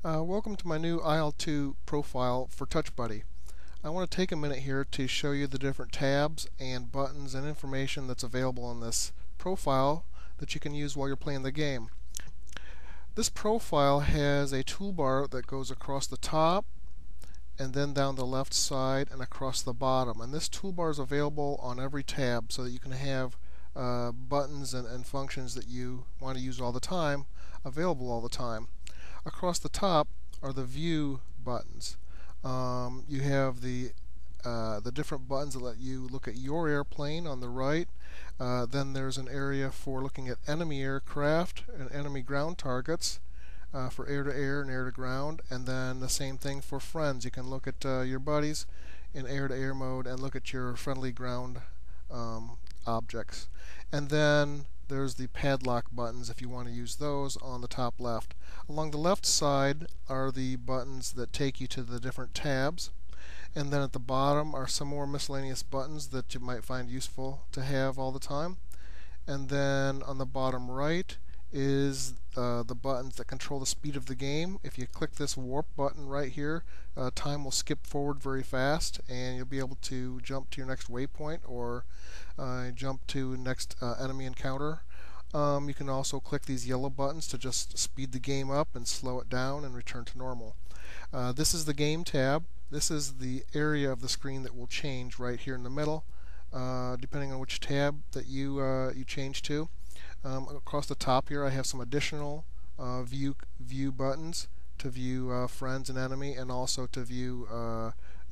Welcome to my new IL2 profile for TouchBuddy. I want to take a minute here to show you the different tabs and buttons and information that's available in this profile that you can use while you're playing the game. This profile has a toolbar that goes across the top and then down the left side and across the bottom. And this toolbar is available on every tab so that you can have buttons and functions that you want to use all the time available all the time. Across the top are the view buttons. You have the different buttons that let you look at your airplane on the right. Then there's an area for looking at enemy aircraft and enemy ground targets for air-to-air and air-to-ground. And then the same thing for friends. You can look at your buddies in air-to-air mode and look at your friendly ground objects. And then there's the padlock buttons if you want to use those on the top left. Along the left side are the buttons that take you to the different tabs. And then at the bottom are some more miscellaneous buttons that you might find useful to have all the time. And then on the bottom right is the buttons that control the speed of the game. If you click this warp button right here, time will skip forward very fast and you'll be able to jump to your next waypoint or jump to next enemy encounter. You can also click these yellow buttons to just speed the game up and slow it down and return to normal. This is the game tab. This is the area of the screen that will change right here in the middle, depending on which tab that you change to. Across the top here I have some additional view buttons to view friends and enemy, and also to view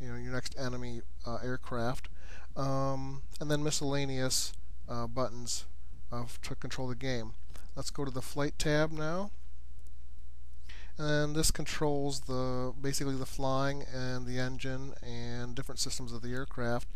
your next enemy aircraft, and then miscellaneous buttons to control the game. Let's go to the flight tab now, and this controls basically the flying and the engine and different systems of the aircraft.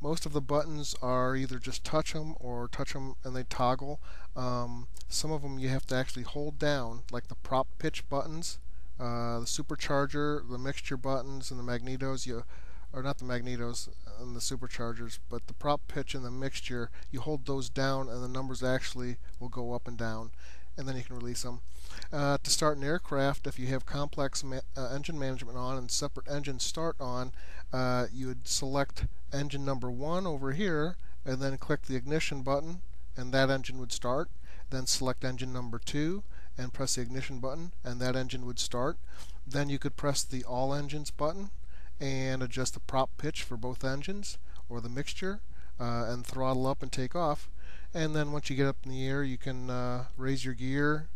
Most of the buttons are either just touch them or touch them and they toggle. Some of them you have to actually hold down, like the prop pitch buttons, the supercharger, the mixture buttons, and the magnetos. Or not the magnetos and the superchargers, but the prop pitch and the mixture, you hold those down and the numbers actually will go up and down, and then you can release them. To start an aircraft, if you have complex engine management on and separate engine start on, you would select engine number 1 over here and then click the ignition button and that engine would start. Then select engine number 2 and press the ignition button and that engine would start. Then you could press the all engines button and adjust the prop pitch for both engines or the mixture and throttle up and take off. And then once you get up in the air, you can raise your gear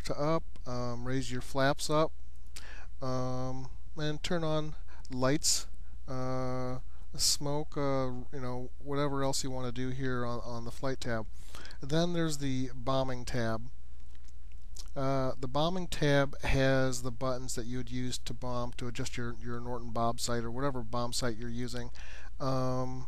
to up, raise your flaps up, and turn on lights, smoke, whatever else you want to do here on the flight tab. Then there's the bombing tab. The bombing tab has the buttons that you would use to bomb, to adjust your Norton bomb sight or whatever bomb sight you're using. The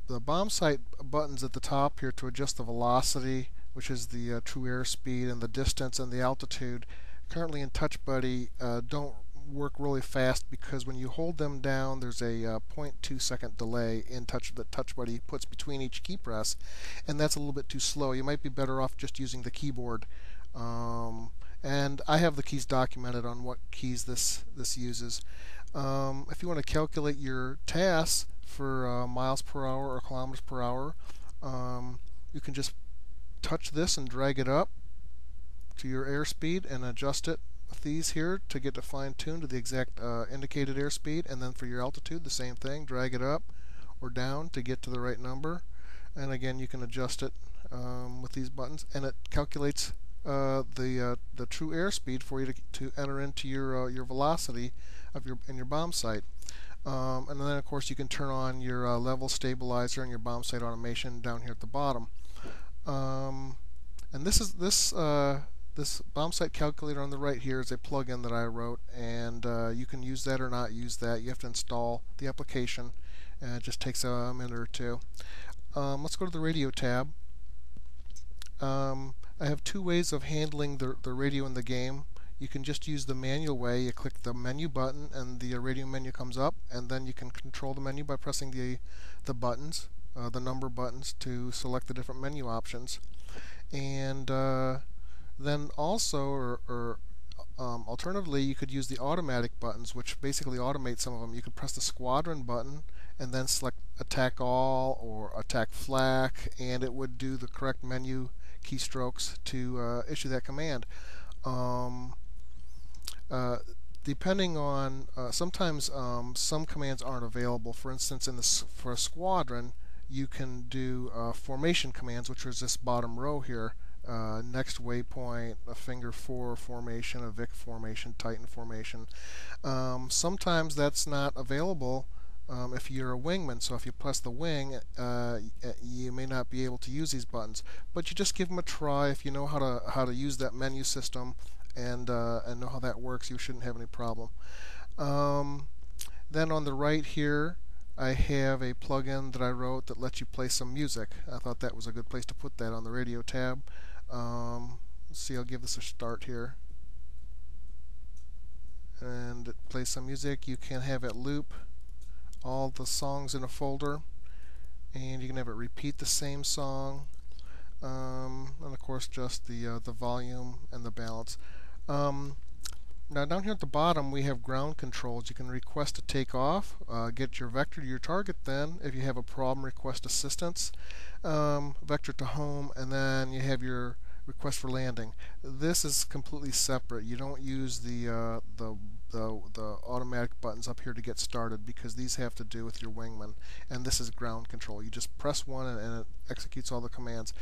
bomb sight buttons at the top here to adjust the velocity, which is the true airspeed, and the distance and the altitude, currently in TouchBuddy don't work really fast because when you hold them down there's a 0.2 second delay in that TouchBuddy puts between each key press, and that's a little bit too slow. You might be better off just using the keyboard. And I have the keys documented on what keys this uses. If you want to calculate your tasks for miles per hour or kilometers per hour, you can just touch this and drag it up to your airspeed and adjust it with these here to get it fine-tuned to the exact indicated airspeed. And then for your altitude, the same thing, drag it up or down to get to the right number. And again, you can adjust it with these buttons, and it calculates the true airspeed for you to enter into your velocity of your bomb sight. And then of course you can turn on your level stabilizer and your bomb sight automation down here at the bottom. And this bomb sight calculator on the right here is a plugin that I wrote, and you can use that or not use that. You have to install the application, and it just takes a minute or two. Let's go to the radio tab. I have two ways of handling the radio in the game. You can just use the manual way. You click the menu button and the radio menu comes up, and then you can control the menu by pressing the buttons, the number buttons, to select the different menu options. And then also, or Alternatively, you could use the automatic buttons, which basically automate some of them. You could press the squadron button and then select attack all or attack flak, and it would do the correct menu keystrokes to issue that command. Um, uh, Depending on sometimes some commands aren't available. For instance, for a squadron, you can do formation commands, which is this bottom row here. Next waypoint, a finger 4 formation, a Vic formation, Titan formation. Sometimes that's not available if you're a wingman. So if you press the wing, you may not be able to use these buttons. But you just give them a try. If you know how to use that menu system and know how that works, you shouldn't have any problem. Then on the right here, I have a plugin that I wrote that lets you play some music. I thought that was a good place to put that on the radio tab. Let's see, I'll give this a start here. And it plays some music. You can have it loop all the songs in a folder, and you can have it repeat the same song. And of course, just the volume and the balance. Now down here at the bottom we have ground controls. You can request to take off, get your vector to your target, then if you have a problem request assistance, vector to home, and then you have your request for landing. This is completely separate. You don't use the automatic buttons up here to get started, because these have to do with your wingman, and this is ground control. You just press one and it executes all the commands.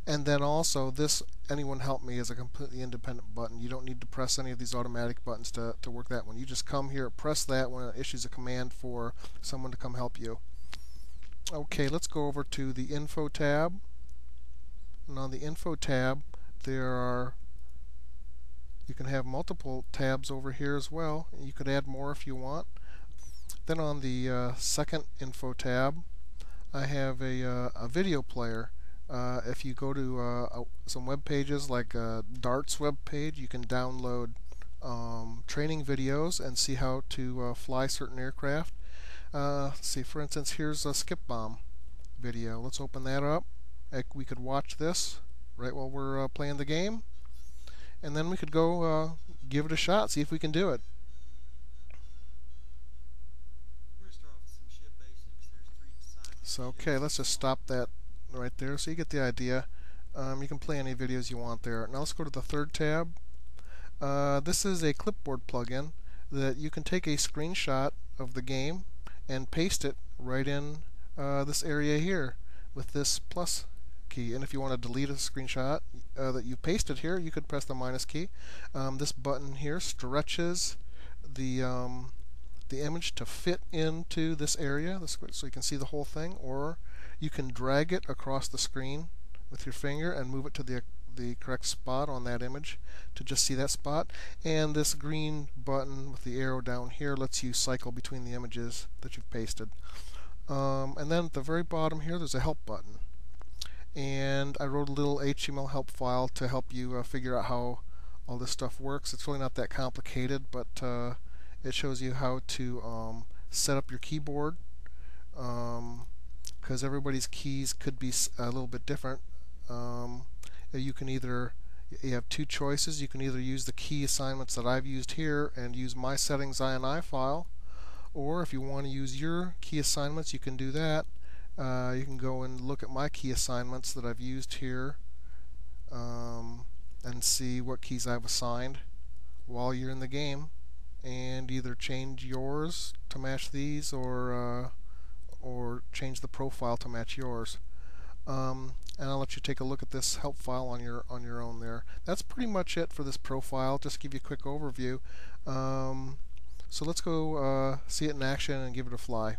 And then also this anyone help me is a completely independent button. You don't need to press any of these automatic buttons to work that one. You just come here, press that when it issues a command for someone to come help you. Okay, let's go over to the info tab. And on the info tab you can have multiple tabs over here as well. You could add more if you want. Then on the second info tab, I have a video player. If you go to some web pages like Dart's web page, you can download training videos and see how to fly certain aircraft. Let's see, for instance, here's a skip bomb video. Let's open that up. We could watch this right while we're playing the game, and then we could go give it a shot, see if we can do it. So okay, let's just stop that right there so you get the idea. You can play any videos you want there. Now let's go to the third tab. This is a clipboard plugin that you can take a screenshot of the game and paste it right in this area here with this plus key. And if you want to delete a screenshot that you pasted here, you could press the minus key. This button here stretches the image to fit into this area, so you can see the whole thing, or you can drag it across the screen with your finger and move it to the correct spot on that image to just see that spot. And this green button with the arrow down here lets you cycle between the images that you've pasted. And then at the very bottom here there's a help button, and I wrote a little HTML help file to help you figure out how all this stuff works. It's really not that complicated, but it shows you how to set up your keyboard, because everybody's keys could be a little bit different. You have two choices. You can either use the key assignments that I've used here and use my settings INI file, or if you want to use your key assignments, you can do that. You can go and look at my key assignments that I've used here and see what keys I've assigned while you're in the game, and either change yours to match these or change the profile to match yours. And I'll let you take a look at this help file on your own there. That's pretty much it for this profile. Just to give you a quick overview. So let's go see it in action and give it a fly.